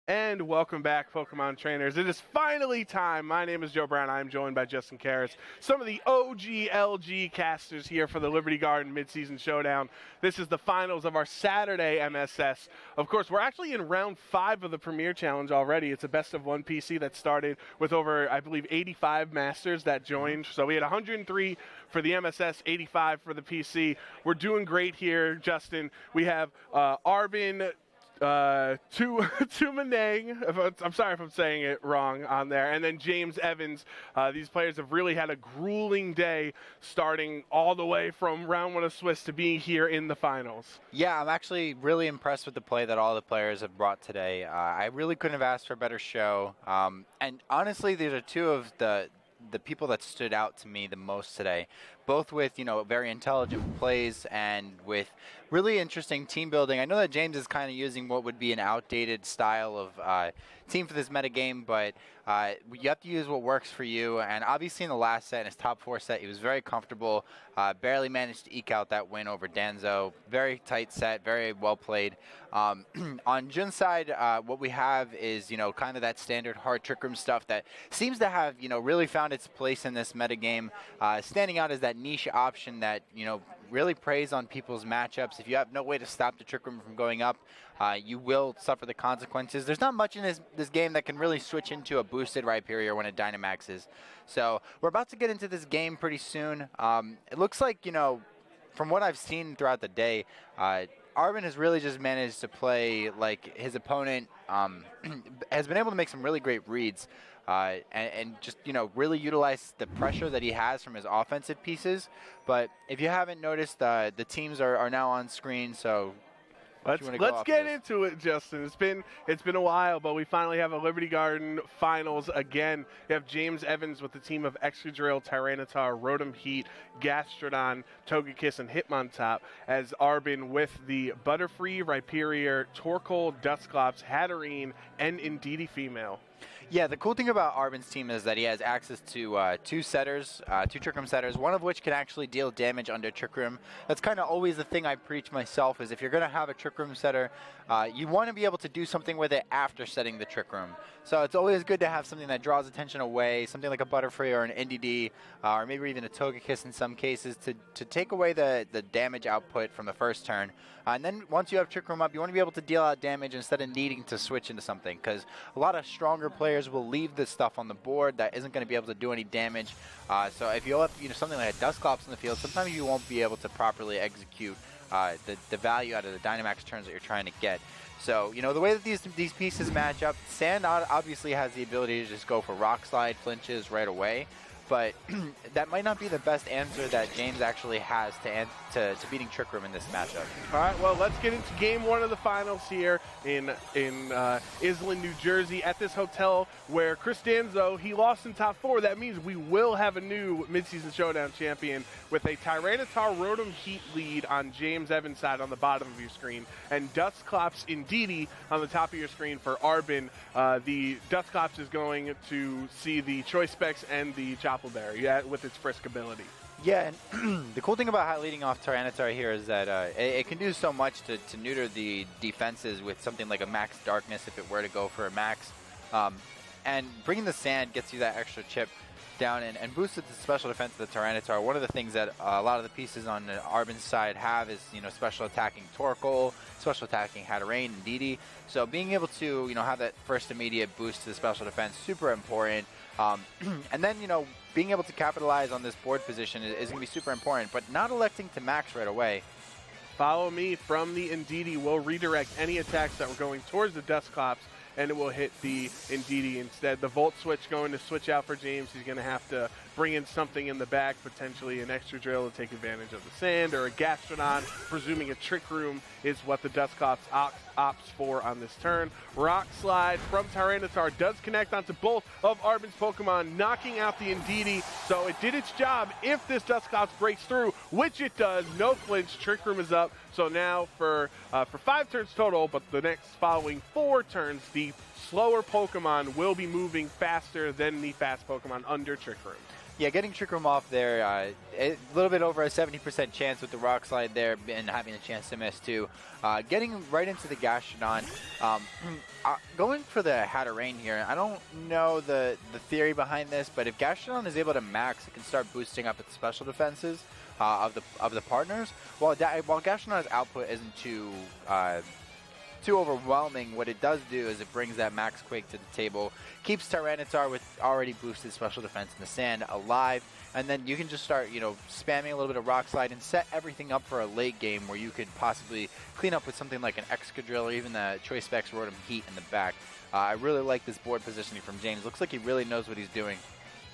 And welcome back, Pokemon trainers. It is finally time. My name is Joe Brown. I'm joined by Justin Carris, some of the OG casters here for the Liberty Garden Midseason Showdown. This is the finals of our Saturday MSS. Of course, we're actually in round 5 of the Premier Challenge already. It's a best of 1 PC that started with over, I believe, 85 masters that joined. So we had 103 for the MSS, 85 for the PC. We're doing great here, Justin. We have Arbin Tumaneng, I'm sorry if I'm saying it wrong on there, and then James Evans. These players have really had a grueling day, starting all the way from round 1 of Swiss to being here in the finals. Yeah, I'm actually really impressed with the play that all the players have brought today. I really couldn't have asked for a better show. And honestly, these are two of the people that stood out to me the most today, both with, very intelligent plays and with really interesting team building. I know that James is kind of using what would be an outdated style of team for this metagame, but you have to use what works for you. And obviously in the last set, in his top 4 set, he was very comfortable, barely managed to eke out that win over Danzo. Very tight set, very well played. On Jun's side, what we have is, kind of that standard hard trick room stuff that seems to have, really found its place in this metagame, standing out as that niche option that, really preys on people's matchups. If you have no way to stop the trick room from going up, you will suffer the consequences. There's not much in this game that can really switch into a boosted Rhyperior when it Dynamaxes. So we're about to get into this game pretty soon. It looks like, from what I've seen throughout the day, Arbin has really just managed to play like his opponent has been able to make some really great reads. And just, really utilize the pressure that he has from his offensive pieces. But if you haven't noticed, the teams are now on screen, so let's get into it, Justin. It's been a while, but we finally have a Liberty Garden finals again. We have James Evans with the team of Excadrill, Tyranitar, Rotom Heat, Gastrodon, Togekiss, and Hitmontop, as Arbin with the Butterfree, Rhyperior, Torkoal, Dusclops, Hatterene, and Indeedee Female. Yeah, the cool thing about Arbin's team is that he has access to two Trick Room setters, one of which can actually deal damage under Trick Room. That's kind of always the thing I preach myself, is if you're going to have a Trick Room setter, you want to be able to do something with it after setting the Trick Room. So it's always good to have something that draws attention away, something like a Butterfree or an Indeedee, or maybe even a Togekiss in some cases, to take away the damage output from the first turn. And then once you have Trick Room up, you want to be able to deal out damage instead of needing to switch into something, because a lot of stronger players will leave this stuff on the board that isn't going to be able to do any damage. So if you have something like a Dusclops in the field, sometimes you won't be able to properly execute the value out of the Dynamax turns that you're trying to get. So, the way that these pieces match up, Sand obviously has the ability to just go for Rock Slide flinches right away. But that might not be the best answer that James actually has to beating Trick Room in this matchup. All right, well, let's get into game 1 of the finals here in Iselin, New Jersey, at this hotel where Chris Danzo, he lost in top 4. That means we will have a new Midseason Showdown champion with a Tyranitar Rotom Heat lead on James Evans' side on the bottom of your screen, and Dusclops Indeedee on the top of your screen for Arbin. The Dusclops is going to see the Choice Specs and the Choppleberry with its Frisk ability. Yeah, and the cool thing about leading off Tyranitar here is that it can do so much to neuter the defenses with something like a Max Darkness if it were to go for a Max. And bringing the Sand gets you that extra chip down and boosted the special defense of the Tyranitar. One of the things that a lot of the pieces on Arbin's side have is, special attacking Torkoal, special attacking Hatterene and Indeedee. So being able to, have that first immediate boost to the special defense, super important. And then, being able to capitalize on this board position is going to be super important, but not electing to max right away. Follow me from the Indeedee will redirect any attacks that were going towards the Dusclops, and it will hit the Indeedee instead. The Volt Switch going to switch out for James. He's going to have to bring in something in the back, potentially an Excadrill to take advantage of the Sand, or a Gastrodon, presuming a Trick Room is what the Dusclops opts for on this turn. Rock Slide from Tyranitar does connect onto both of Arbin's Pokemon, knocking out the Indeedee, so it did its job. If this Dusclops breaks through, which it does, no flinch, Trick Room is up. So now for 5 turns total, but the next following 4 turns, the slower Pokemon will be moving faster than the fast Pokemon under Trick Room. Yeah, getting Trick Room off there, a little bit over a 70% chance with the Rock Slide there and having a chance to miss too. Getting right into the Gastrodon. Going for the Hatterene here, I don't know the theory behind this, but if Gastrodon is able to max, it can start boosting up its special defenses of the partners. While Gastrodon's output isn't too overwhelming, what it does do is it brings that Max Quake to the table, keeps Tyranitar with already boosted special defense in the sand alive, and then you can just start, spamming a little bit of Rock Slide and set everything up for a late game where you could possibly clean up with something like an Excadrill or even the Choice Specs Rotom Heat in the back. I really like this board positioning from James. Looks like he really knows what he's doing.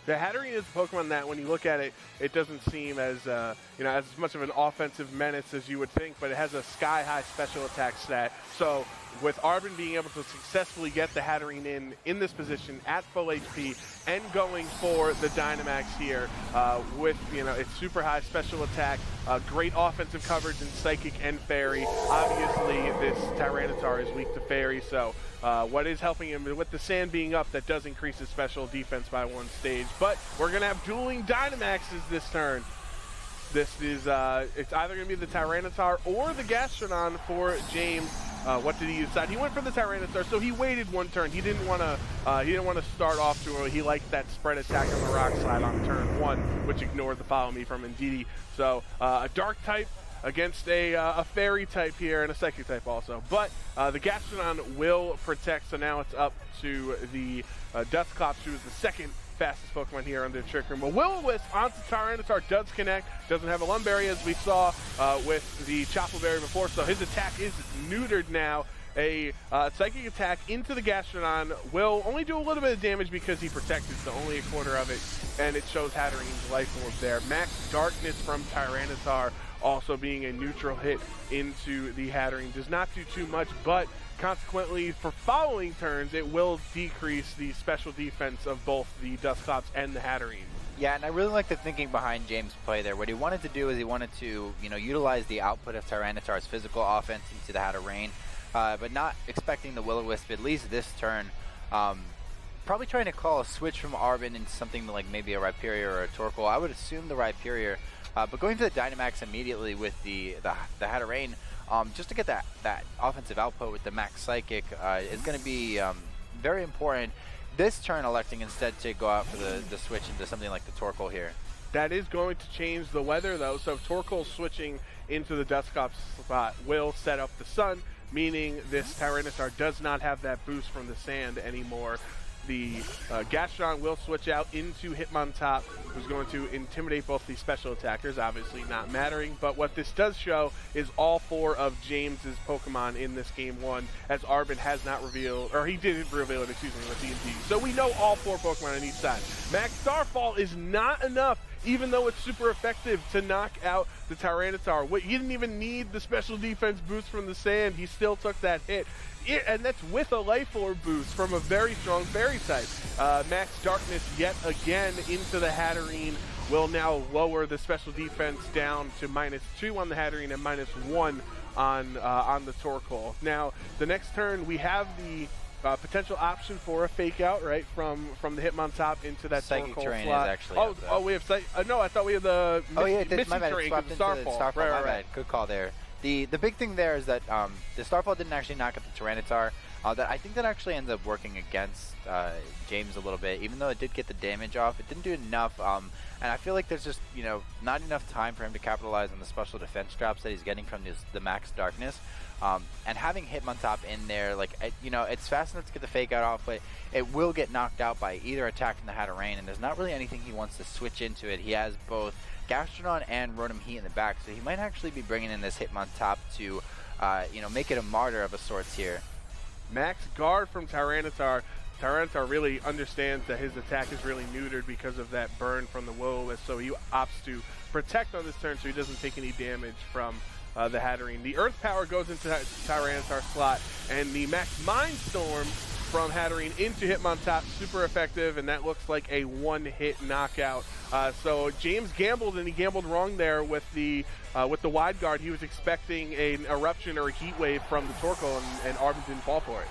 The Hatterene is a Pokemon that, when you look at it, it doesn't seem as as much of an offensive menace as you would think, but it has a sky-high special attack stat. So with Arbin being able to successfully get the Hatterene in this position at full HP and going for the Dynamax here with its super high special attack, great offensive coverage in Psychic and Fairy. Obviously, this Tyranitar is weak to Fairy, so what is helping him with the sand being up, that does increase his special defense by 1 stage. But we're going to have dueling Dynamaxes this turn. This is, it's either going to be the Tyranitar or the Gastrodon for James. What did he decide? He went for the Tyranitar, so he waited 1 turn. He didn't want to start off too early. He liked that spread attack on the Rock Slide on turn 1, which ignored the Follow Me from Indeedee. So a Dark type against a Fairy type here and a Psychic type also. But the Gastrodon will protect, so now it's up to the Dusclops, who is the second fastest Pokemon here under Trick Room. But Will-O-Wisp onto Tyranitar does connect. Doesn't have a Lunberry, as we saw with the Chople Berry before, so his attack is neutered now. A Psychic attack into the Gastrodon will only do a little bit of damage because he protected, so only a quarter of it, and it shows Hatterene's Life Orb there. Max Darkness from Tyranitar also being a neutral hit into the Hatterene. Does not do too much, but consequently, for following turns, it will decrease the special defense of both the Dusclops and the Hatterene. Yeah, and I really like the thinking behind James' play there. What he wanted to do is he wanted to, utilize the output of Tyranitar's physical offense into the Hatterene, but not expecting the Will-O-Wisp, at least this turn. Probably trying to call a switch from Arbin into something like maybe a Rhyperior or a Torkoal. I would assume the Rhyperior, but going for the Dynamax immediately with the Hatterene, just to get that offensive output with the Max Psychic is going to be very important. This turn electing instead to go out for the switch into something like the Torkoal here. That is going to change the weather, though, so Torkoal switching into the Dusclops spot will set up the sun, meaning this Tyranitar does not have that boost from the sand anymore. The Gastrodon will switch out into Hitmontop, who's going to intimidate both the special attackers, obviously not mattering. But what this does show is all 4 of James's Pokemon in this game 1, as Arbin has not revealed, or he didn't reveal it, excuse me, with D&D. So we know all 4 Pokemon on each side. Max Starfall is not enough, even though it's super effective, to knock out the Tyranitar. He didn't even need the special defense boost from the sand. He still took that hit. And that's with a Life Orb boost from a very strong Fairy type. Max Darkness yet again into the Hatterene will now lower the special defense down to -2 on the Hatterene and -1 on the Torkoal. Now, the next turn we have the potential option for a fake out, right, from the Hitmontop into that Psychic Torkoal terrain slot. is actually We have no, I thought we had the Missing terrain because of Starfall. Right. Good call there. The big thing there is that the Starfall didn't actually knock out the Tyranitar. That I think that actually ends up working against James a little bit. Even though it did get the damage off, it didn't do enough. And I feel like there's just not enough time for him to capitalize on the special defense drops that he's getting from the Max Darkness. And having Hitmontop in there, it's fast enough to get the fake out off, but it will get knocked out by either attack from the Hatterene, and there's not really anything he wants to switch into it. He has both Gastrodon and Rotom Heat in the back, so he might actually be bringing in this Hitmontop to, make it a martyr of a sorts here. Max Guard from Tyranitar. Tyranitar really understands that his attack is really neutered because of that burn from the Will-O-Wisp, so he opts to protect on this turn so he doesn't take any damage from the Hatterene. The Earth Power goes into Tyranitar slot, and the Max Mindstorm from Hatterene into Hitmontop, super effective, and that looks like a one-hit knockout. So James gambled, and he gambled wrong there with the Wide Guard. He was expecting an Eruption or a Heat Wave from the Torkoal, and Arbin didn't fall for it.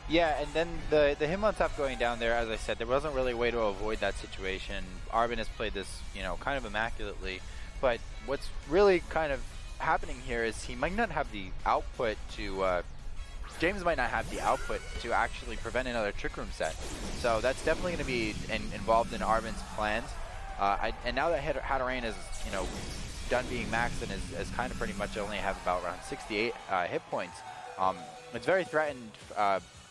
Yeah, and then the Hitmontop going down there, as I said, there wasn't really a way to avoid that situation. Arbin has played this, kind of immaculately. But what's really kind of happening here is he might not have the output to James might not have the output to actually prevent another Trick Room set. So that's definitely going to be involved in Arbin's plans. And now that Hatterene is, done being maxed and is kind of pretty much only have about around 68 hit points, it's very threatened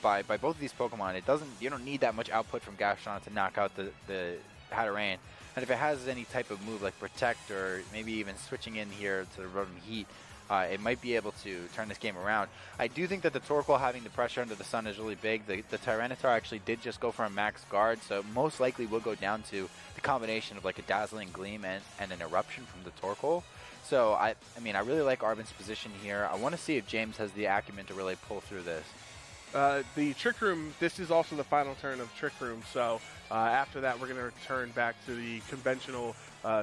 by both of these Pokemon. You don't need that much output from Gastrodon to knock out the Hatterene. And if it has any type of move like Protect or maybe even switching in here to the Rotom Heat, it might be able to turn this game around. I do think that the Torkoal having the pressure under the sun is really big. The Tyranitar actually did just go for a max guard, so most likely will go down to the combination of like a Dazzling Gleam and an Eruption from the Torkoal. So, I really like Arbin's position here. I want to see if James has the acumen to really pull through this. The Trick Room, this is also the final turn of Trick Room, so after that we're going to return back to the conventional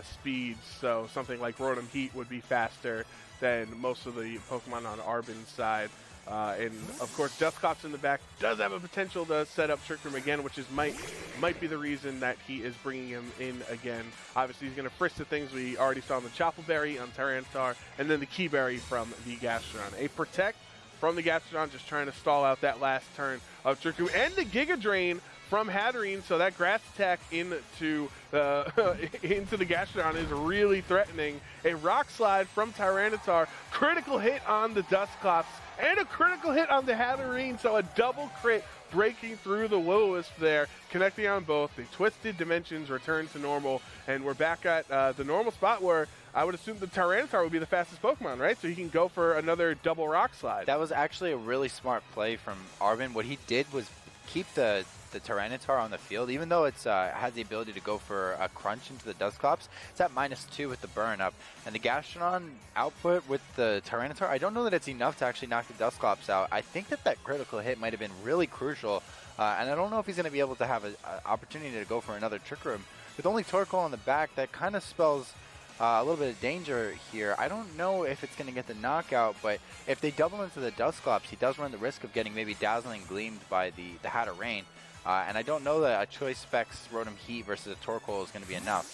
speeds, so something like Rotom Heat would be faster than most of the Pokemon on Arbin's side. And of course, Dusclops in the back does have a potential to set up Trick Room again, which is might be the reason that he is bringing him in again. Obviously, he's going to frisk the things we already saw on the Chople Berry, on Tyranitar, and then the Key Berry from the Gastrodon. A Protect from the Gastrodon, just trying to stall out that last turn of Trick Room, and the Giga Drain from Hatterene, so that grass attack into into the Gastrodon is really threatening. A Rock Slide from Tyranitar, critical hit on the Dusclops, and a critical hit on the Hatterene, so a double crit breaking through the Will-O-Wisp there, connecting on both. The Twisted Dimensions return to normal, and we're back at the normal spot where I would assume the Tyranitar would be the fastest Pokemon, right? So he can go for another double Rock Slide. That was actually a really smart play from Arbin. What he did was keep the Tyranitar on the field, even though it's has the ability to go for a crunch into the Dusclops. It's at -2 with the burn up, and the Gastrodon output with the Tyranitar, I don't know that it's enough to actually knock the Dusclops out. I think that critical hit might have been really crucial, and I don't know if he's going to be able to have an opportunity to go for another Trick Room. With only Torkoal on the back, that kind of spells a little bit of danger here. I don't know if it's going to get the knockout, but if they double into the Dusclops, he does run the risk of getting maybe Dazzling Gleamed by the Hatterene. And I don't know that a Choice Specs Rotom Heat versus a Torkoal is going to be enough.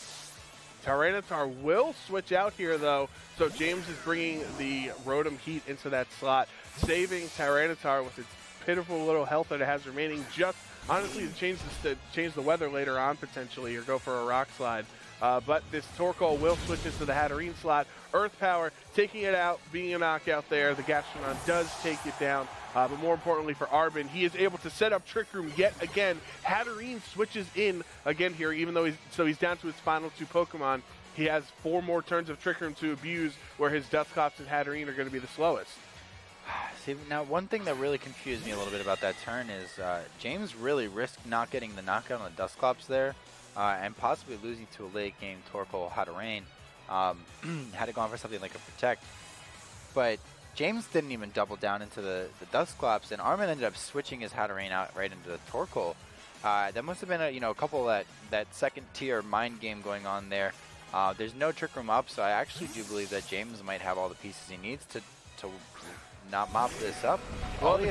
Tyranitar will switch out here, though, so James is bringing the Rotom Heat into that slot, saving Tyranitar with its pitiful little health that it has remaining, just honestly to change the weather later on potentially, or go for a Rock Slide. But this Torkoal will switch into the Hatterene slot. Earth Power taking it out, being a knockout there. The Gastrodon does take it down. But more importantly for Arbin, he is able to set up Trick Room yet again. Hatterene switches in again here, even though he's down to his final 2 Pokemon. He has 4 more turns of Trick Room to abuse, where his Dusclops and Hatterene are going to be the slowest. See, now one thing that really confused me a little bit about that turn is James really risked not getting the knockout on the Dusclops there, and possibly losing to a late game Torkoal Hatterene. Had it gone for something like a Protect, but James didn't even double down into the Dusclops, and Arbin ended up switching his Hatterene out right into the Torkoal. That must have been a couple that second tier mind game going on there. There's no Trick Room up, so I actually do believe that James might have all the pieces he needs to not mop this up. Well, the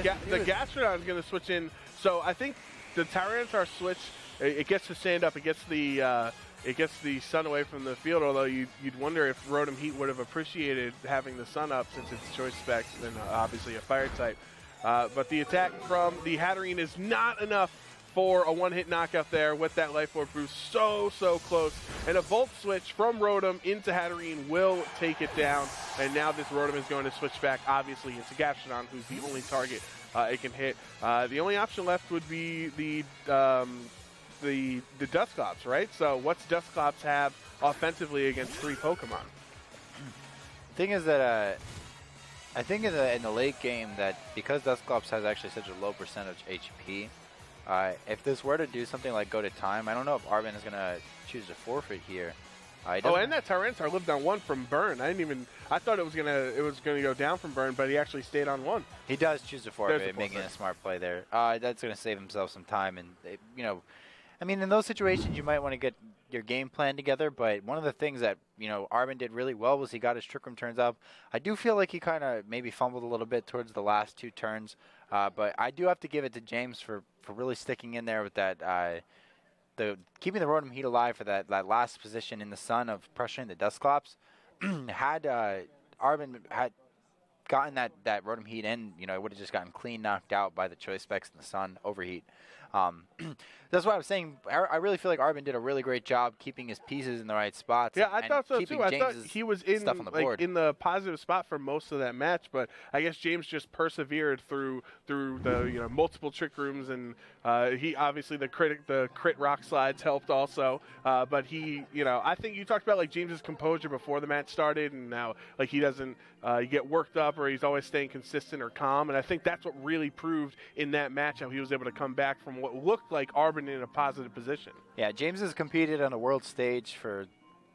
Gastrodon is going to switch in, so I think the Tyranitar switch, it gets to stand up, it gets the sun away from the field, although you'd wonder if Rotom Heat would have appreciated having the sun up since it's Choice Specs and obviously a Fire type. But the attack from the Hatterene is not enough for a one-hit knockout there with that Life Orb boost. So close. And a Volt Switch from Rotom into Hatterene will take it down. And now this Rotom is going to switch back, obviously, into Gastrodon, who's the only target it can hit. The only option left would be the Dusclops, right? So what's Dusclops have offensively against 3 Pokemon? The thing is that I think in the late game that because Dusclops has actually such a low percentage HP, if this were to do something like go to time, I don't know if Arbin is going to choose to forfeit here. And that Tyranitar lived on 1 from burn. I thought it was gonna go down from burn, but he actually stayed on 1. He does choose to forfeit, making a smart play there. That's going to save himself some time, and in those situations you might want to get your game plan together. But one of the things that Arbin did really well was he got his Trick Room turns up. I do feel like he kind of maybe fumbled a little bit towards the last 2 turns. But I do have to give it to James for really sticking in there with that, keeping the Rotom Heat alive for that last position in the sun of pressuring the Dusclops. Had Arbin had gotten that Rotom Heat in, it would have just gotten clean knocked out by the Choice Specs in the sun overheat. That's why I was saying I really feel like Arbin did a really great job keeping his pieces in the right spots. Yeah, I thought so too. I thought he was in in the positive spot for most of that match, but I guess James just persevered through the multiple trick rooms, and he obviously the crit rock slides helped also. But he I think you talked about like James's composure before the match started, and now like he doesn't get worked up or he's always staying consistent or calm, and I think that's what really proved in that match how he was able to come back from what looked like Arbin in a positive position. Yeah, James has competed on the world stage for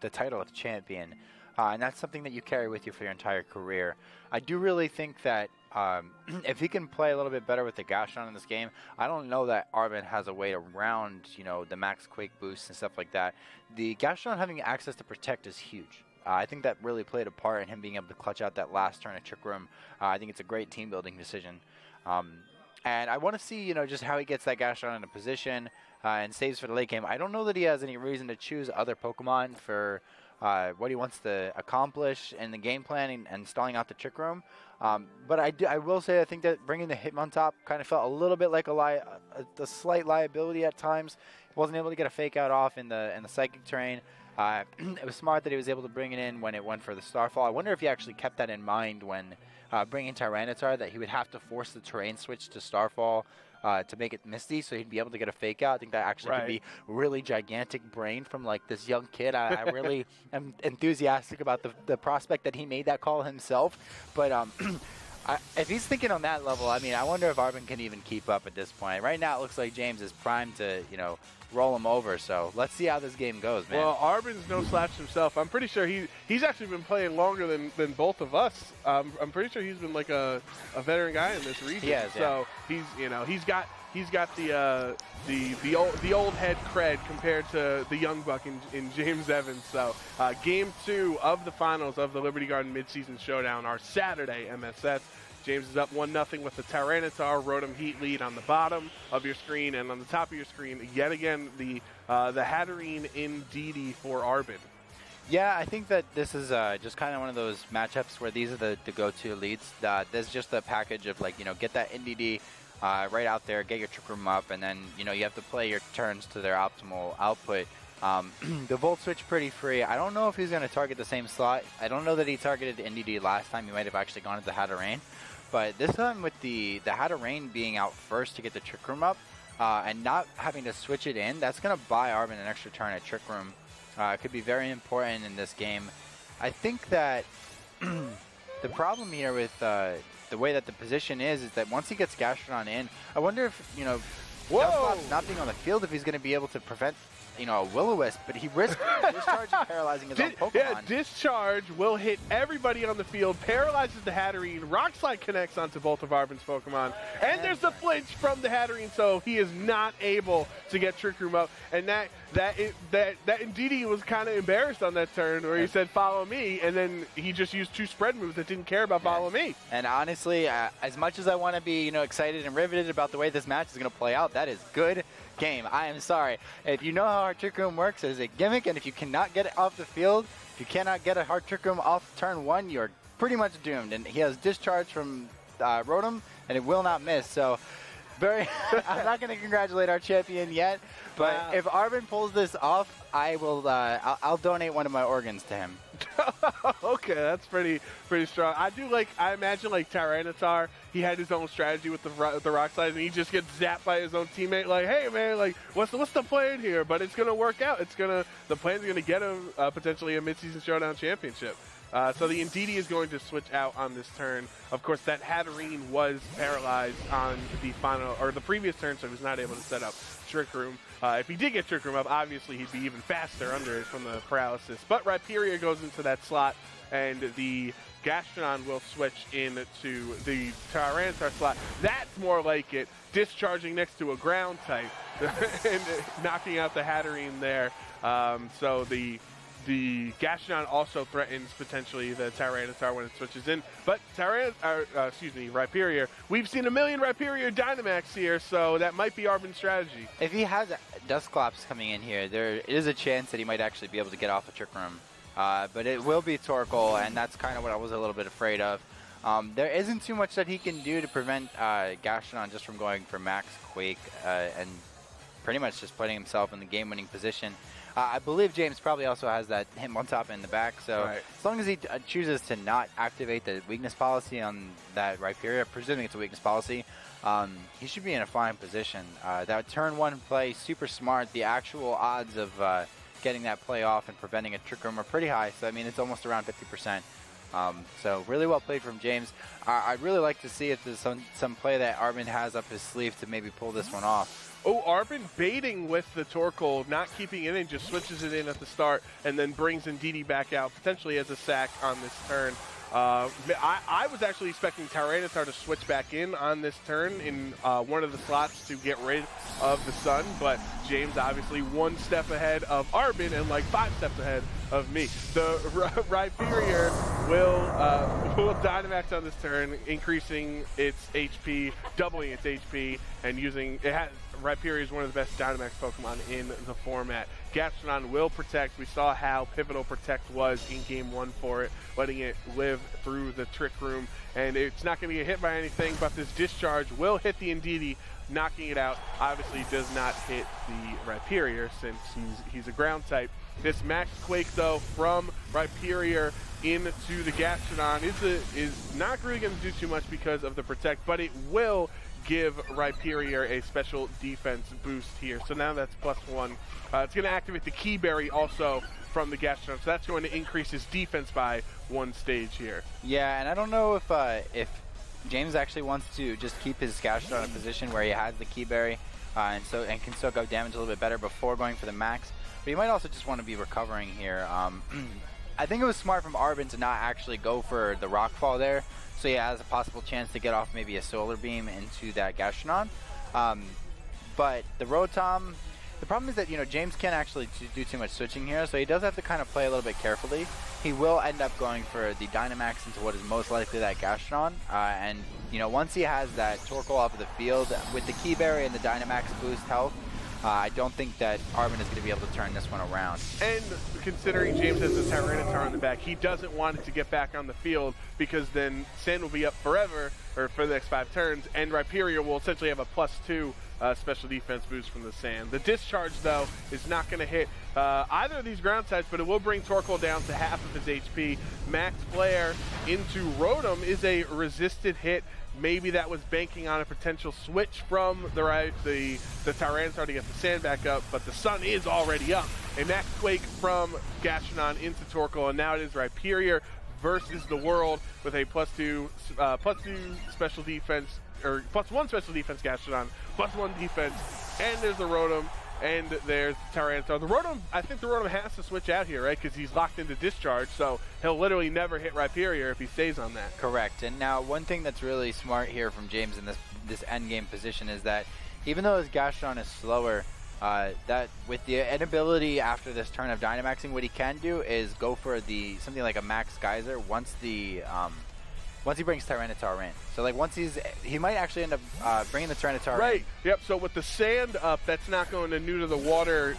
the title of champion, and that's something that you carry with you for your entire career. I do really think that if he can play a little bit better with the Gastron in this game, I don't know that Arbin has a way around, the max Quake boost and stuff like that. The Gastron having access to Protect is huge. I think that really played a part in him being able to clutch out that last turn of Trick Room. I think it's a great team-building decision. And I want to see, just how he gets that Gastron in a position and saves for the late game. I don't know that he has any reason to choose other Pokemon for what he wants to accomplish in the game plan and stalling out the Trick Room. But I will say I think that bringing the Hitmontop kind of felt a little bit like a slight liability at times. He wasn't able to get a Fake Out off in the Psychic terrain. It was smart that he was able to bring it in when it went for the Starfall. I wonder if he actually kept that in mind when bringing Tyranitar, that he would have to force the terrain switch to Starfall to make it Misty, so he'd be able to get a Fake Out. I think that actually could be really gigantic brain from like this young kid. I really am enthusiastic about the prospect that he made that call himself. But if he's thinking on that level, I mean, I wonder if Arbin can even keep up at this point. Right now, it looks like James is primed to, roll him over. So let's see how this game goes, man. Well, Arbin's no slouch himself. I'm pretty sure he's actually been playing longer than both of us. I'm pretty sure he's been like a veteran guy in this region. He has, so he's he's got the old head cred compared to the young buck in James Evans. So game 2 of the finals of the Liberty Garden Midseason Showdown are Saturday MSS. James is up 1-0 with the Tyranitar Rotom Heat lead on the bottom of your screen, and on the top of your screen, yet again, the Hatterene in DD for Arbin. Yeah, I think that this is just kind of one of those matchups where these are the go-to leads. There's just a package of, like, get that NDD right out there, get your Trick Room up, and then, you have to play your turns to their optimal output. The Volt Switch pretty free. I don't know if he's going to target the same slot. I don't know that he targeted the NDD last time. He might have actually gone into Hatterene. But this time with the Hatterene being out first to get the Trick Room up and not having to switch it in, that's going to buy Arbin an extra turn at Trick Room. It could be very important in this game. I think that the problem here with the way that the position is that once he gets Gastrodon in, I wonder if, Dusclops not being on the field, if he's going to be able to prevent a Will-O-Wisp, but he risks Discharge and paralyzing his own Pokemon. Yeah, Discharge will hit everybody on the field, paralyzes the Hatterene, Rock Slide connects onto both of Arbin's Pokemon, and there's the flinch from the Hatterene, so he is not able to get Trick Room up, and that Indeedee was kind of embarrassed on that turn where he said, follow me, and then he just used 2 spread moves that didn't care about follow me. And honestly, as much as I want to be, excited and riveted about the way this match is going to play out, that is good game. I am sorry. If you know how Hard Trick Room works, it is a gimmick, and if you cannot get it off the field, if you cannot get a Hard Trick Room off turn 1, you're pretty much doomed. And he has Discharge from Rotom, and it will not miss. So, I'm not going to congratulate our champion yet, but if Arbin pulls this off, I will. I'll donate one of my organs to him. Okay, that's pretty strong. I imagine like Tyranitar, he had his own strategy with the Rock Slide, and he just gets zapped by his own teammate. Like, hey man, like what's the plan here? But it's gonna work out. The plan's gonna get him potentially a Midseason Showdown championship. So the Indeedee is going to switch out on this turn. Of course, that Hatterene was paralyzed on the previous turn, so he was not able to set up Trick Room. If he did get Trick Room up, obviously he'd be even faster under it from the paralysis. But Rhyperior goes into that slot, and the Gastrodon will switch into the Tyranitar slot. That's more like it, discharging next to a ground type and knocking out the Hatterene there. So the The Gastrodon also threatens potentially the Tyranitar when it switches in, but Rhyperior. We've seen a million Rhyperior Dynamax here, so that might be Arbin's strategy. If he has Dusclops coming in here, there is a chance that he might actually be able to get off a Trick Room. But it will be Torkoal, and that's kind of what I was a little bit afraid of. There isn't too much that he can do to prevent Gastrodon just from going for Max Quake and pretty much just putting himself in the game-winning position. I believe James probably also has that Hitmontop in the back, so as long as he chooses to not activate the weakness policy on that Rhyperior, presuming it's a weakness policy, he should be in a fine position. That turn 1 play, super smart. The actual odds of getting that play off and preventing a Trick Room are pretty high, so I mean it's almost around 50%. So really well played from James. I'd really like to see if there's some play that Arbin has up his sleeve to maybe pull this one off. Oh, Arbin baiting with the Torkoal, not keeping it in, just switches it in at the start and then brings Indeedee back out, potentially as a sack on this turn. I was actually expecting Tyranitar to switch back in on this turn in one of the slots to get rid of the Sun, but James obviously 1 step ahead of Arbin and like 5 steps ahead of me. The Rhyperior will Dynamax on this turn, increasing its HP, doubling its HP, and using it. Rhyperior is one of the best Dynamax Pokemon in the format. Gastrodon will Protect. We saw how pivotal Protect was in Game 1 for it, letting it live through the Trick Room. And it's not going to get hit by anything, but this Discharge will hit the Indeedee, knocking it out. Obviously does not hit the Rhyperior since he's a ground type. This Max Quake, though, from Rhyperior into the Gastrodon is not really going to do too much because of the Protect, but it will give Rhyperior a special defense boost here. So now that's +1. It's going to activate the Key Berry also from the Gastrodon, so that's going to increase his defense by 1 stage here. Yeah, and I don't know if James actually wants to just keep his Gastrodon in a position where he has the Key Berry and can soak up damage a little bit better before going for the max. But he might also just want to be recovering here. I think it was smart from Arbin to not actually go for the Rockfall there, so he has a possible chance to get off maybe a Solar Beam into that Gastrodon. But the Rotom, the problem is that, James can't actually do too much switching here, so he does have to kind of play a little bit carefully. He will end up going for the Dynamax into what is most likely that Gastrodon, and, once he has that Torkoal off of the field, with the Key Berry and the Dynamax boost health, I don't think that Arbin is going to be able to turn this one around. And considering James has a Tyranitar on the back, he doesn't want it to get back on the field because then Sand will be up forever, or for the next 5 turns, and Rhyperior will essentially have a +2 special defense boost from the Sand. The Discharge, though, is not going to hit either of these ground types, but it will bring Torkoal down to half of his HP. Max Flare into Rotom is a resisted hit. Maybe that was banking on a potential switch from the Tyranitar to get the Sand back up, but the Sun is already up. A Max Quake from Gastrodon into Torkoal, and now it is Rhyperior versus the world with a +2 special defense, or +1 special defense Gastrodon, +1 defense, and there's the Rotom, and there's the Tyranitar. The Rotom, I think the Rotom has to switch out here, right? Because he's locked into Discharge, so he'll literally never hit Rhyperior if he stays on that. Correct. And now one thing that's really smart here from James in this endgame position is that even though his Gastrodon is slower, that with the inability after this turn of Dynamaxing, what he can do is go for something like a Max Geyser once he brings Tyranitar in. So like he might actually end up bringing the Tyranitar in. Right. Yep. So with the Sand up, that's not going to neuter the water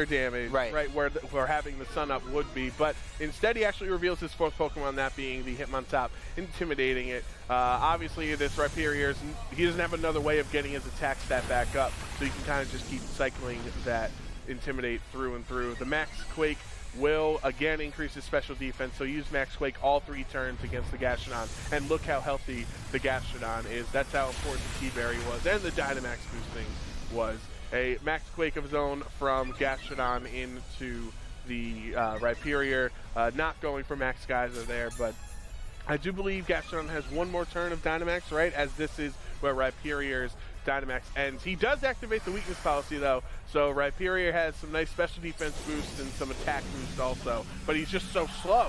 damage. Right. Right. Where having the Sun up would be. But instead, he actually reveals his 4th Pokemon, that being the Hitmontop, intimidating it. Obviously, this Rhyperior, he doesn't have another way of getting his attack stat back up, so you can kind of just keep cycling that Intimidate through and through. The Max Quake will again increase his special defense, so use Max Quake all 3 turns against the Gastrodon, and look how healthy the Gastrodon is. That's how important the Key Berry was, and the Dynamax boosting was. A Max Quake of his own from Gastrodon into the Rhyperior, not going for Max Geyser there, but I do believe Gastrodon has 1 more turn of Dynamax, right, as this is where Rhyperior's Dynamax ends. He does activate the weakness policy, though, so Rhyperior has some nice special defense boosts and some attack boosts also, but he's just so slow.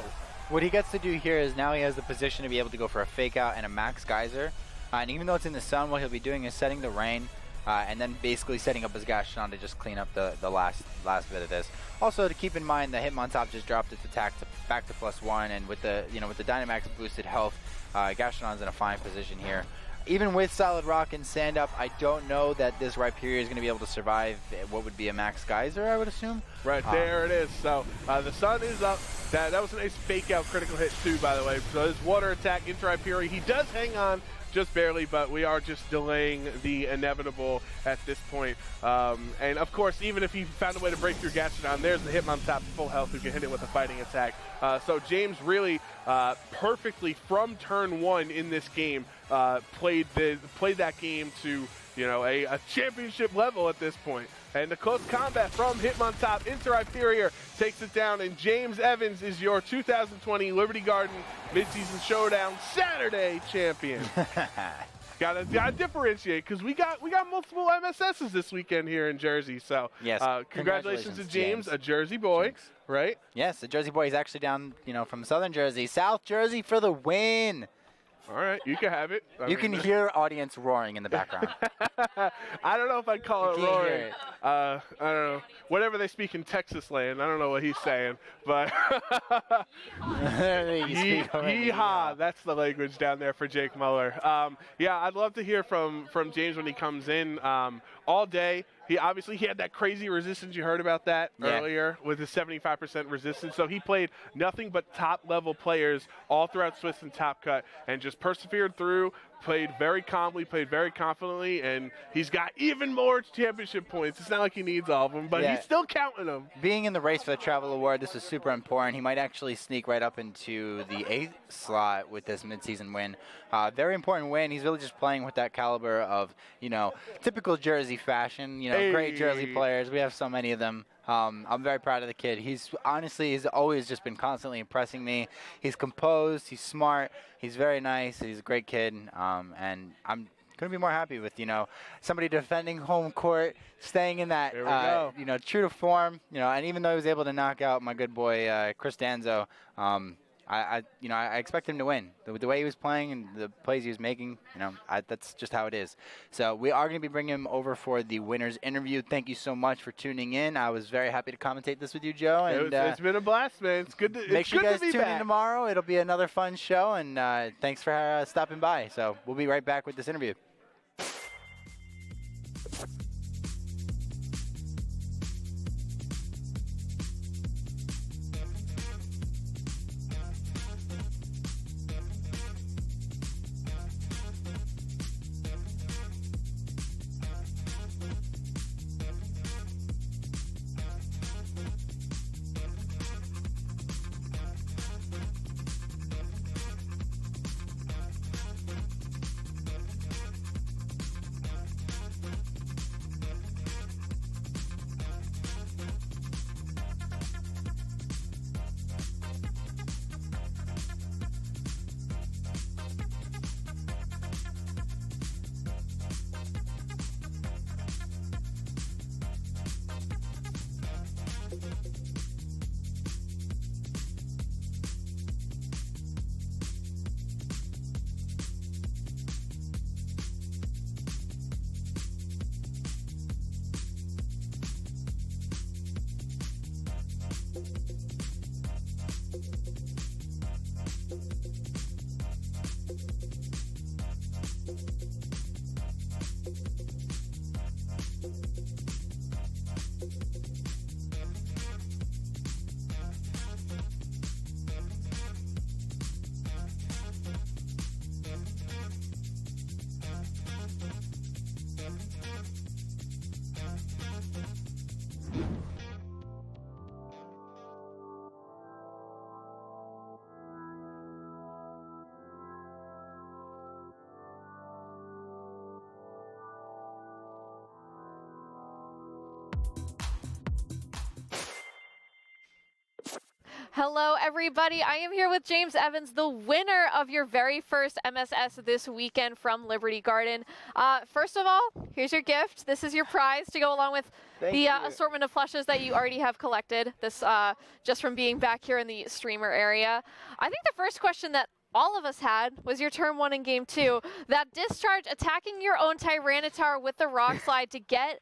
What he gets to do here is now he has the position to be able to go for a Fake Out and a Max Geyser, and even though it's in the Sun, what he'll be doing is setting the Rain, and then basically setting up his Gastrodon to just clean up the last bit of this. Also, to keep in mind, the Hitmontop just dropped its attack back to +1, and with the Dynamax boosted health, Gastrodon's in a fine position here. Even with Solid Rock and Sand Up, I don't know that this Rhyperior is going to be able to survive what would be a Max Geyser, I would assume. Right, there it is. So the sun is up. That was a nice fake out critical hit too, by the way. So his water attack into Rhyperior, he does hang on just barely, but we are just delaying the inevitable at this point. And of course, even if he found a way to break through Gastrodon, there's the Hitmontop full health who can hit it with a fighting attack. So James really perfectly from turn 1 in this game played that game to a championship level at this point. And the close combat from Hitmontop into Rhyperior takes it down, and James Evans is your 2020 Liberty Garden Midseason Showdown Saturday champion. Gotta differentiate, because we got multiple MSSs this weekend here in Jersey. So yes, congratulations to James, a Jersey boy, right? Yes, the Jersey boy is actually down, from Southern Jersey, South Jersey for the win. All right, you can have it. You can hear audience roaring in the background. I don't know if I'd call it roaring. I don't know. Whatever they speak in Texas land, I don't know what he's saying. But yee-haw, that's the language down there for Jake Muller. Yeah, I'd love to hear from James when he comes in all day. He had that crazy resistance. You heard about that earlier with his 75% resistance. So he played nothing but top-level players all throughout Swiss and Top Cut and just persevered through, played very calmly, played very confidently, and he's got even more championship points. It's not like he needs all of them, but he's still counting them. Being in the race for the Travel Award, this is super important. He might actually sneak right up into the 8th slot with this midseason win. Very important win. He's really just playing with that caliber of, typical Jersey fashion, great Jersey players. We have so many of them. I'm very proud of the kid. He's always just been constantly impressing me. He's composed, he's smart, he's very nice, he's a great kid, and I'm couldn't be more happy with, somebody defending home court, staying in that, true to form, and even though he was able to knock out my good boy, Chris Danzo, I expect him to win. The way he was playing and the plays he was making, that's just how it is. So we are going to be bringing him over for the winner's interview. Thank you so much for tuning in. I was very happy to commentate this with you, Joe. And it's been a blast, man. It's good to make sure you guys tune in tomorrow. It'll be another fun show, and thanks for stopping by. So we'll be right back with this interview. Hello, everybody. I am here with James Evans, the winner of your very first MSS this weekend from Liberty Garden. First of all, here's your gift. This is your prize to go along with the assortment of plushes that you already have collected, this just from being back here in the streamer area. I think the first question that all of us had was your turn 1 in game 2. That discharge, attacking your own Tyranitar with the Rock Slide to get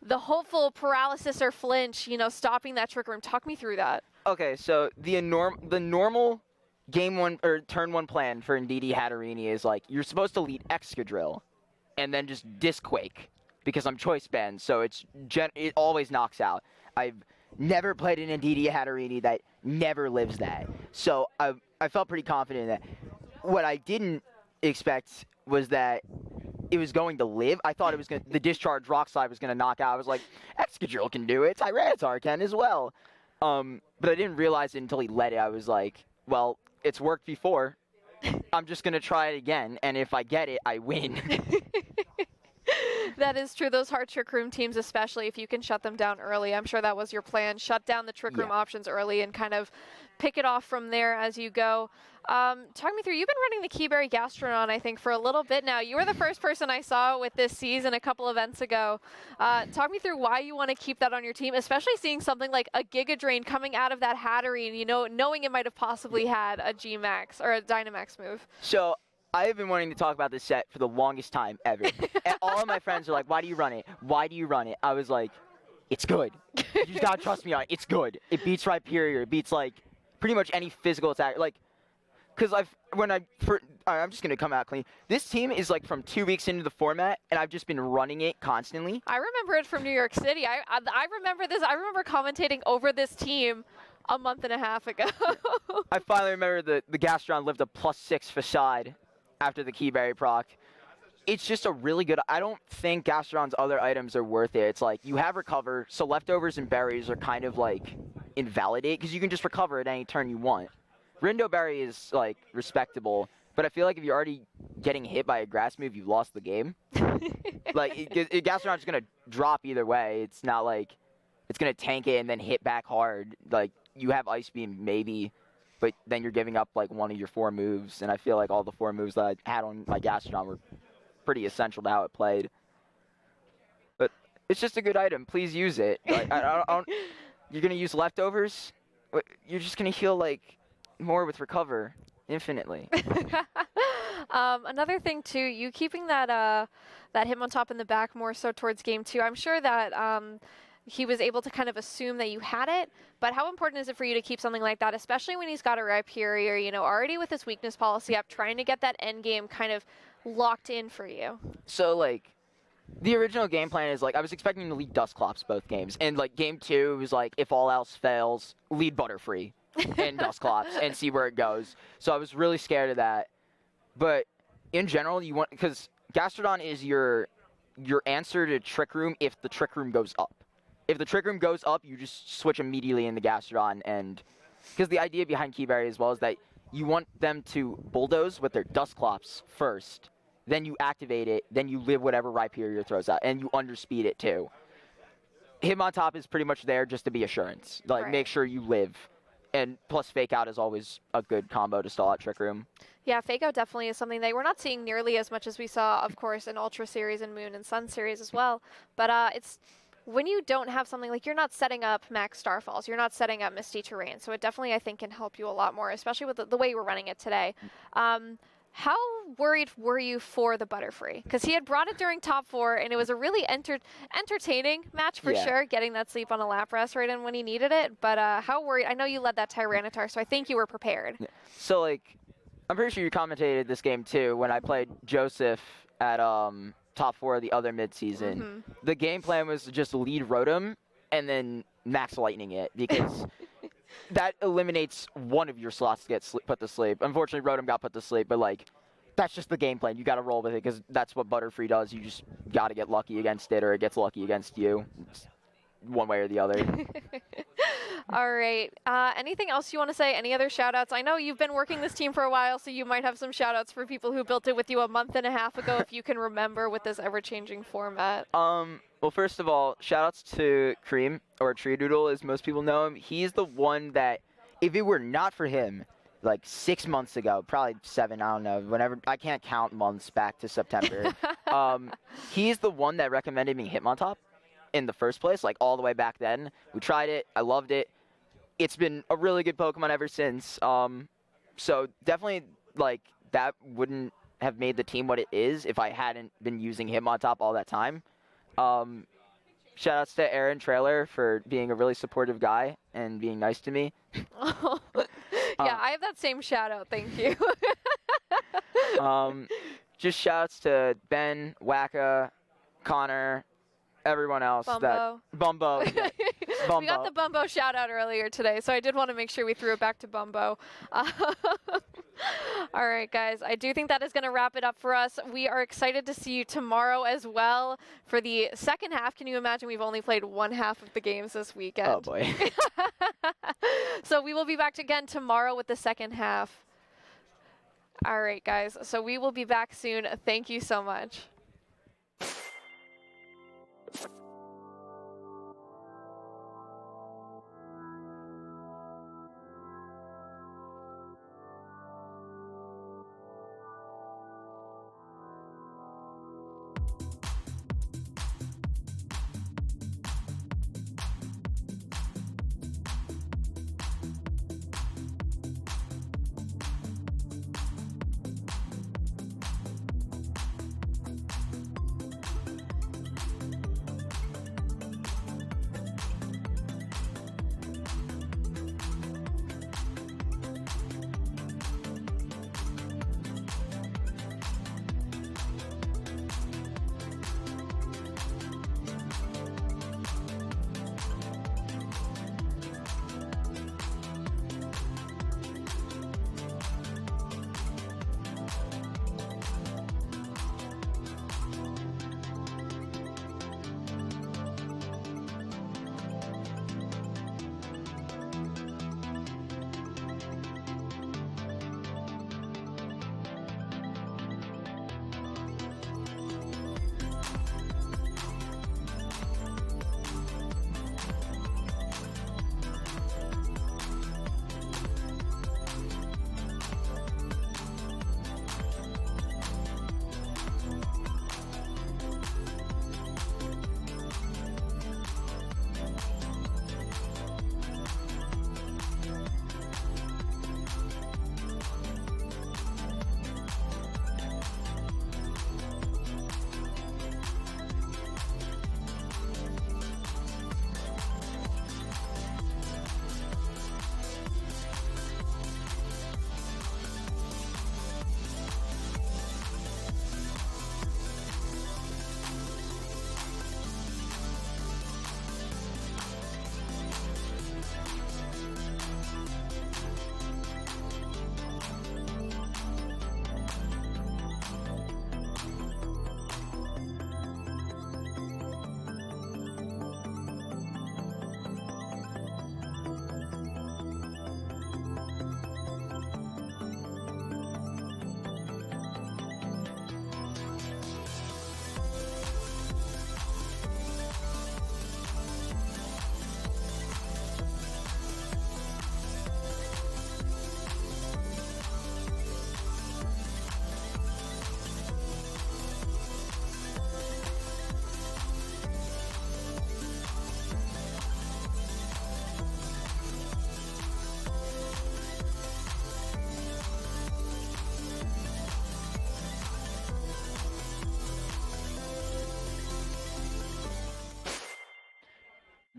the hopeful paralysis or flinch, you know, stopping that Trick Room. Talk me through that. Okay, so the normal game 1 or turn 1 plan for Indeedee Hatterene is like you're supposed to lead Excadrill and then just Disquake because I'm choice banned, so it always knocks out. I've never played an Indeedee Hatterene that never lives that. So I felt pretty confident in that. What I didn't expect was that it was going to live. I thought it was the discharge Rock Slide was going to knock out. I was like, Excadrill can do it. Tyranitar can as well. But I didn't realize it until he let it. I was like, well, it's worked before. I'm just going to try it again. And if I get it, I win. That is true. Those hard Trick Room teams, especially if you can shut them down early. I'm sure that was your plan. Shut down the Trick Room options early and kind of pick it off from there as you go. Talk me through, you've been running the Keyberry Gastrodon, I think, for a little bit now. You were the first person I saw with this season a couple events ago. Talk me through why you want to keep that on your team, especially seeing something like a Giga Drain coming out of that Hatterene, you know, knowing it might have possibly had a G-Max or a Dynamax move. So I have been wanting to talk about this set for the longest time ever. And all of my friends are like, why do you run it? Why do you run it? I was like, it's good. You just gotta trust me on it. It's good. It beats Rhyperior. It beats, like, pretty much any physical attack. Like, because I'm just going to come out clean. This team is, like, from 2 weeks into the format, and I've just been running it constantly. I remember it from New York City. I remember this. I remember commentating over this team a month and a half ago. I finally remember the Gastrodon lived a +6 facade after the Keyberry proc. It's just a really good... I don't think Gastrodon's other items are worth it. It's like, you have Recover, so Leftovers and Berries are kind of, like, invalidate, because you can just recover at any turn you want. Rindo Berry is, like, respectable, but I feel like if you're already getting hit by a grass move, you've lost the game. Like, Gastrodon's going to drop either way. It's not like it's going to tank it and then hit back hard. Like, you have Ice Beam, maybe, but then you're giving up, like, one of your 4 moves, and I feel like all the 4 moves that I had on my Gastrodon were pretty essential to how it played. But it's just a good item. Please use it. Like, you're going to use Leftovers? You're just going to heal, like, more with Recover infinitely. Another thing, too, you keeping that Hitmontop in the back more so towards game 2. I'm sure that he was able to kind of assume that you had it, but how important is it for you to keep something like that, especially when he's got a Rhyperior, you know, already with his weakness policy up, trying to get that end game kind of locked in for you? So, like, the original game plan is, like, I was expecting to lead Dusclops both games, and, like, game 2 was, like, if all else fails, lead Butterfree and Dusclops and see where it goes. So I was really scared of that. But in general, you want, because Gastrodon is your answer to Trick Room if the Trick Room goes up. If the Trick Room goes up, you just switch immediately into Gastrodon, and because the idea behind Keyberry as well is that you want them to bulldoze with their Dusclops first, then you activate it, then you live whatever Rhyperior throws out, and you underspeed it too. Hitmontop is pretty much there just to be assurance. Like, right. Make sure you live. And plus Fake Out is always a good combo to stall out Trick Room. Yeah, Fake Out definitely is something that we're not seeing nearly as much as we saw, of course, in Ultra Series and Moon and Sun Series as well. But it's when you don't have something like, you're not setting up Max Starfalls, you're not setting up Misty Terrain. So it definitely, I think, can help you a lot more, especially with the way we're running it today. How worried were you for the Butterfree? Because he had brought it during top 4, and it was a really entertaining match for sure, getting that sleep on a Lapras right in when he needed it. But how worried? I know you led that Tyranitar, so I think you were prepared. Yeah. So, like, I'm pretty sure you commentated this game, too, when I played Joseph at top 4 of the other midseason. Mm-hmm. The game plan was to just lead Rotom and then Max Lightning it, because that eliminates one of your slots to get put to sleep. Unfortunately, Rotom got put to sleep, but, like, that's just the game plan. You got to roll with it, because that's what Butterfree does. You just got to get lucky against it, or it gets lucky against you. It's one way or the other. All right. Anything else you want to say? Any other shout-outs? I know you've been working this team for a while, so you might have some shout-outs for people who built it with you a month and a half ago, if you can remember, with this ever-changing format. Well, first of all, shout-outs to Cream, or Treedoodle, as most people know him. He's the one that, if it were not for him, like 6 months ago, probably 7, I don't know, whenever, I can't count months back to September. He's the one that recommended me Hitmontop in the first place, like all the way back then. We tried it. I loved it. It's been a really good Pokemon ever since. So definitely like that wouldn't have made the team what it is if I hadn't been using him on top all that time. Shout outs to Aaron Trailer for being a really supportive guy and being nice to me. Yeah, I have that same shout out. Thank you. Just shout outs to Ben, Wacka, Connor, everyone else. Bumbo. Bumbo. Yeah. Bumbo. We got the Bumbo shout out earlier today, so I did want to make sure we threw it back to Bumbo. All right, guys, I do think that is going to wrap it up for us. We are excited to see you tomorrow as well for the second half. Can you imagine we've only played one half of the games this weekend? Oh, boy. So we will be back again tomorrow with the second half. All right, guys, so we will be back soon. Thank you so much.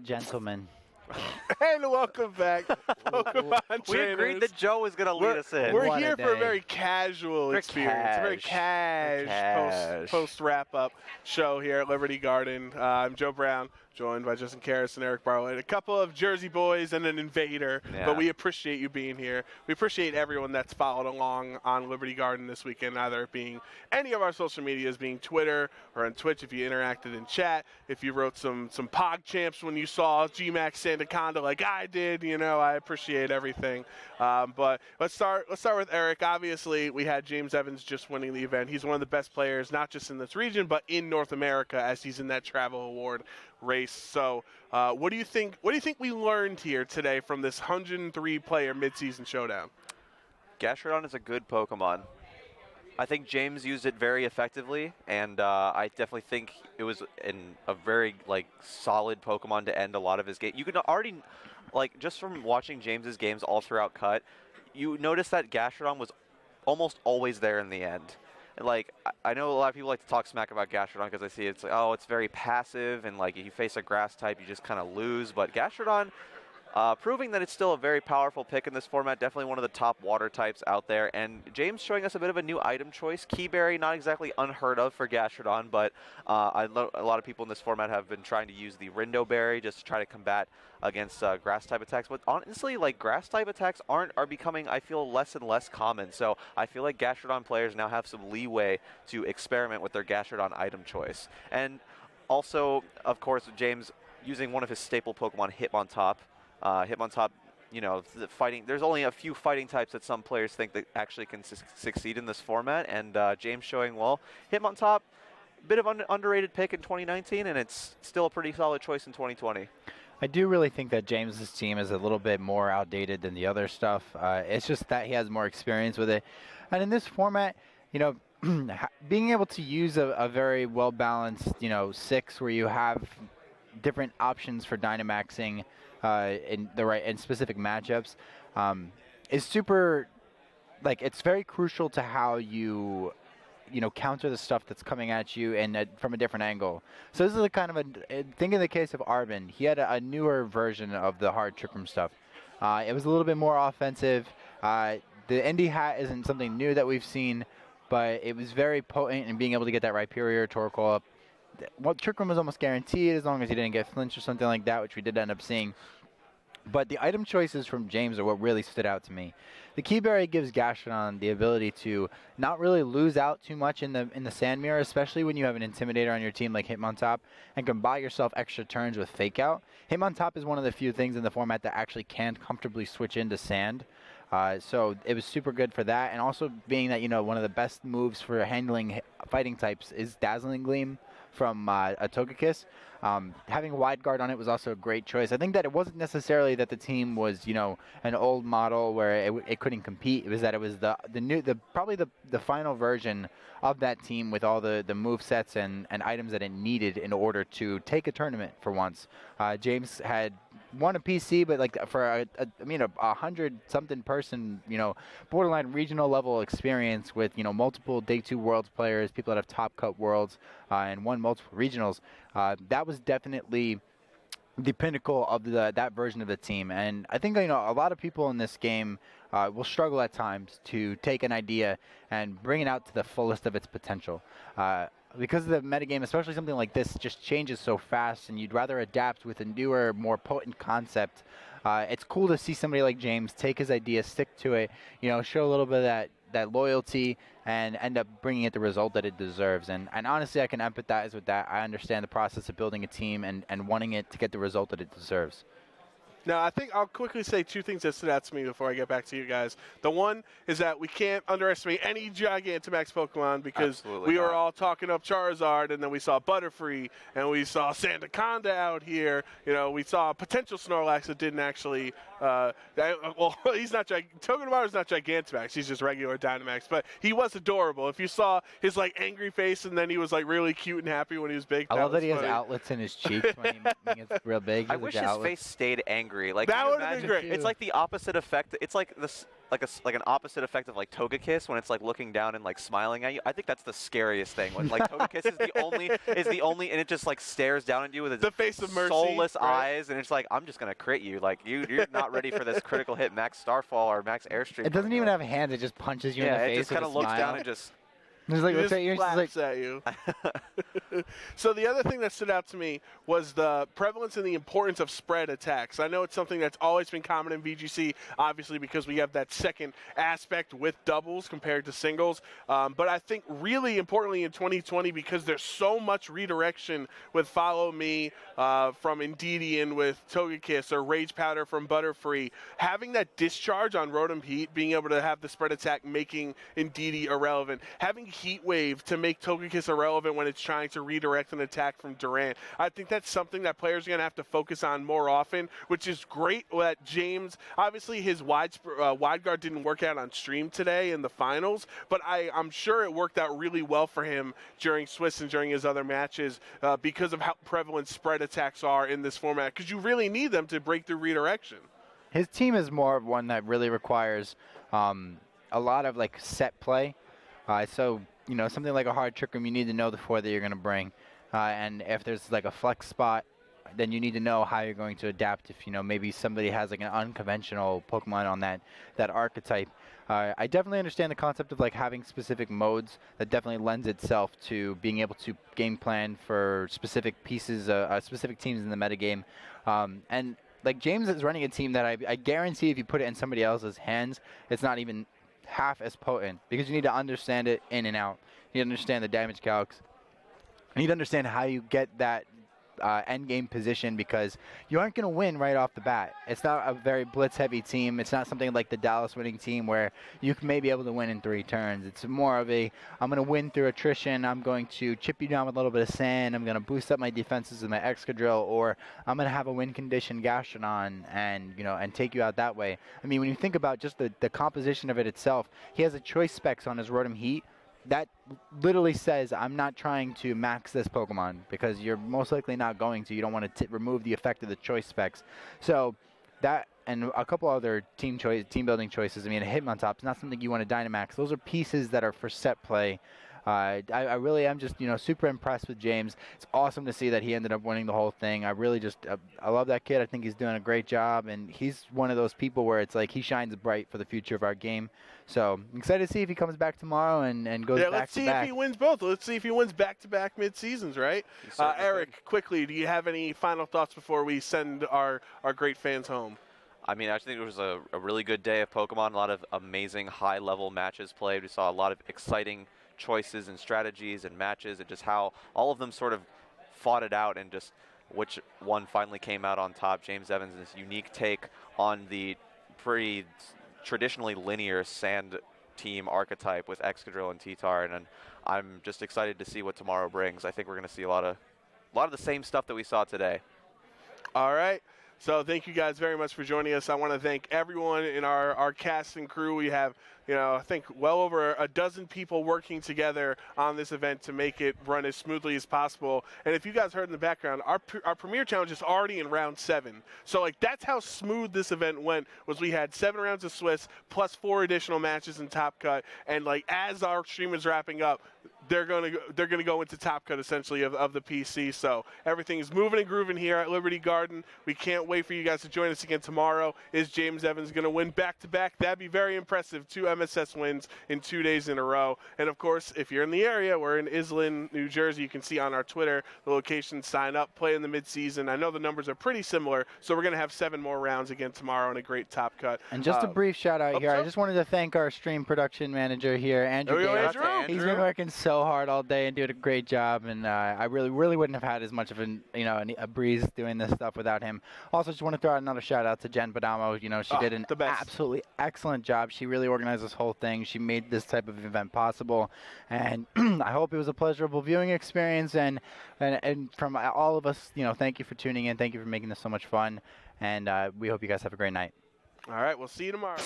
Gentlemen. And welcome back, Pokemon We agreed trainers. that Joe was going to lead us in. We're What a here for a day. very casual Very experience, a very cash. post wrap up show here at Liberty Garden. I'm Joe Brown, joined by Justin Carris and Eric Bartlett, a couple of Jersey boys and an invader. Yeah. But we appreciate you being here. We appreciate everyone that's followed along on Liberty Garden this weekend, either being any of our social medias, being Twitter or on Twitch. If you interacted in chat, if you wrote some Pog champs when you saw GMAX Sandaconda like I did, I appreciate everything. But let's start with Eric. Obviously, we had James Evans just winning the event. He's one of the best players, not just in this region, but in North America, as he's in that travel award race. So, what do you think we learned here today from this 103-player midseason showdown? Gastrodon is a good Pokemon. I think James used it very effectively, and I definitely think it was a very solid Pokemon to end a lot of his game. You could already, just from watching James's games all throughout Cut, you notice that Gastrodon was almost always there in the end. And, like, I know a lot of people like to talk smack about Gastrodon because I see it's like, oh, it's very passive, and like if you face a grass type, you just kind of lose. But Gastrodon, proving that it's still a very powerful pick in this format, definitely one of the top water types out there. And James showing us a bit of a new item choice. Keyberry, not exactly unheard of for Gastrodon, but I know a lot of people in this format have been trying to use the Rindo Berry just to try to combat against grass type attacks. But honestly, like, grass type attacks are becoming, I feel, less and less common. So I feel like Gastrodon players now have some leeway to experiment with their Gastrodon item choice. And also, of course, James using one of his staple Pokemon, Hitmontop. Hitmontop, you know, there's only a few fighting types that some players think that actually can succeed in this format, and James showing, well, Hitmontop, bit of underrated pick in 2019, and it's still a pretty solid choice in 2020. I do really think that James's team is a little bit more outdated than the other stuff. It's just that he has more experience with it. And in this format, you know, being able to use a very well-balanced, you know, 6 where you have different options for Dynamaxing in specific matchups is super, like, it's very crucial to how you counter the stuff that's coming at you and from a different angle. So this is a kind of think in the case of Arbin, he had a newer version of the hard Trick Room stuff. It was a little bit more offensive. The Indy Hat isn't something new that we've seen, but it was very potent in being able to get that Rhyperior Torkoal up. Well, Trick Room was almost guaranteed as long as he didn't get flinched or something like that, which we did end up seeing. But the item choices from James are what really stood out to me. The Keyberry gives Gastrodon the ability to not really lose out too much in the Sand Mirror, especially when you have an Intimidator on your team like Hitmontop and can buy yourself extra turns with Fake Out. Hitmontop is one of the few things in the format that actually can comfortably switch into Sand. So it was super good for that. And also being that, you know, one of the best moves for handling fighting types is Dazzling Gleam from a Togekiss. Having Wide Guard on it was also a great choice. I think that it wasn't necessarily that the team was, you know, an old model where it couldn't compete. It was that it was probably the final version of that team with all the move sets and items that it needed in order to take a tournament for once. James had won a PC, but like for a 100-something person, you know, borderline regional level experience with, you know, multiple Day 2 Worlds players, people that have top cut Worlds, and won multiple regionals. That was definitely the pinnacle of that version of the team. And I think, you know, a lot of people in this game will struggle at times to take an idea and bring it out to the fullest of its potential. Because the metagame, especially something like this, just changes so fast, and you'd rather adapt with a newer, more potent concept. It's cool to see somebody like James take his idea, stick to it, you know, show a little bit of that loyalty, and end up bringing it the result that it deserves. And honestly, I can empathize with that. I understand the process of building a team and wanting it to get the result that it deserves. Now, I think I'll quickly say two things that stood out to me before I get back to you guys. The one is that we can't underestimate any Gigantamax Pokemon because we were all talking up Charizard, and then we saw Butterfree, and we saw Sandaconda out here. You know, we saw a potential Snorlax that didn't actually he's not Togedemaru's not Gigantamax. He's just regular Dynamax, but he was adorable. If you saw his, like, angry face, and then he was, like, really cute and happy when he was big. I love that he has outlets in his cheeks when he gets real big. I wish his face stayed angry. Like, that would have been great. It's like the opposite effect. It's like this, like an opposite effect of like Togekiss when it's like looking down and like smiling at you. I think that's the scariest thing. When like Togekiss is the only, and it just like stares down at you with its face of mercy, soulless eyes, and it's like, I'm just gonna crit you. Like you're not ready for this critical hit Max Starfall or Max Airstream. It doesn't even have hands. It just punches you in the face. Yeah, it just kind of looks down and just. Just like, looks at you, slaps at you. So the other thing that stood out to me was the prevalence and the importance of spread attacks. I know it's something that's always been common in VGC, obviously because we have that second aspect with doubles compared to singles. But I think really importantly in 2020, because there's so much redirection with Follow Me from Indeedee with Togekiss or Rage Powder from Butterfree, having that discharge on Rotom Heat, being able to have the spread attack making Indeedee irrelevant, having Heat Wave to make Togekiss irrelevant when it's trying to redirect an attack from Durant. I think that's something that players are going to have to focus on more often, which is great that James, obviously his wide guard didn't work out on stream today in the finals, but I'm sure it worked out really well for him during Swiss and during his other matches because of how prevalent spread attacks are in this format, because you really need them to break through redirection. His team is more of one that really requires a lot of like set play. So you know, something like a hard trick room, you need to know the 4 that you're going to bring. And if there's like a flex spot, then you need to know how you're going to adapt if, you know, maybe somebody has like an unconventional Pokemon on that archetype. I definitely understand the concept of like having specific modes. That definitely lends itself to being able to game plan for specific pieces, specific teams in the metagame. And like James is running a team that I guarantee if you put it in somebody else's hands, it's not even half as potent, because you need to understand it in and out. You need to understand the damage calcs. You need to understand how you get that end game position, because you aren't going to win right off the bat. It's not a very blitz heavy team. It's not something like the Dallas winning team where you may be able to win in 3 turns. It's more of a, I'm going to win through attrition. I'm going to chip you down with a little bit of sand. I'm going to boost up my defenses with my Excadrill, or I'm going to have a win condition Gastrodon and, you know, and take you out that way. I mean, when you think about just the composition of it itself, he has a choice specs on his Rotom Heat that literally says, I'm not trying to max this Pokemon, because you're most likely not going to. You don't want to remove the effect of the choice specs. So that and a couple other team building choices. I mean, a Hitmontop is not something you want to Dynamax. Those are pieces that are for set play. I really am just, you know, super impressed with James. It's awesome to see that he ended up winning the whole thing. I really just, I love that kid. I think he's doing a great job, and he's one of those people where it's like he shines bright for the future of our game. So I'm excited to see if he comes back tomorrow and goes back to back. Let's see if he wins both. Let's see if he wins back-to-back mid-seasons, right? Eric, quickly, do you have any final thoughts before we send our great fans home? I mean, I think it was a really good day of Pokemon. A lot of amazing high-level matches played. We saw a lot of exciting choices and strategies and matches, and just how all of them sort of fought it out, and just which one finally came out on top. James Evans' this unique take on the pretty traditionally linear sand team archetype with Excadrill and T-Tar, and I'm just excited to see what tomorrow brings. I think we're going to see a lot of the same stuff that we saw today. All right. So thank you guys very much for joining us. I want to thank everyone in our cast and crew. We have, you know, I think well over a dozen people working together on this event to make it run as smoothly as possible. And if you guys heard in the background, our Premier Challenge is already in round 7. So, like, that's how smooth this event went, was we had 7 rounds of Swiss plus 4 additional matches in Top Cut. And, like, as our stream is wrapping up, they're gonna go into Top Cut essentially of the PC. So everything is moving and grooving here at Liberty Garden. We can't wait for you guys to join us again tomorrow. Is James Evans gonna win back-to-back? That'd be very impressive. 2 MSS wins in 2 days in a row. And of course, if you're in the area, we're in Iselin, New Jersey. You can see on our Twitter the location. Sign up, play in the mid-season. I know the numbers are pretty similar, so we're gonna have 7 more rounds again tomorrow and a great Top Cut. And just a brief shout out here. I just wanted to thank our stream production manager here, Andrew. He's been working so hard all day and doing a great job, and I really wouldn't have had as much of a breeze doing this stuff without him. Also, just want to throw out another shout out to Jen Badamo. You know, she did an absolutely excellent job. She really organized this whole thing. She made this type of event possible, and I hope it was a pleasurable viewing experience. And from all of us, you know, thank you for tuning in. Thank you for making this so much fun, and we hope you guys have a great night. All right, we'll see you tomorrow.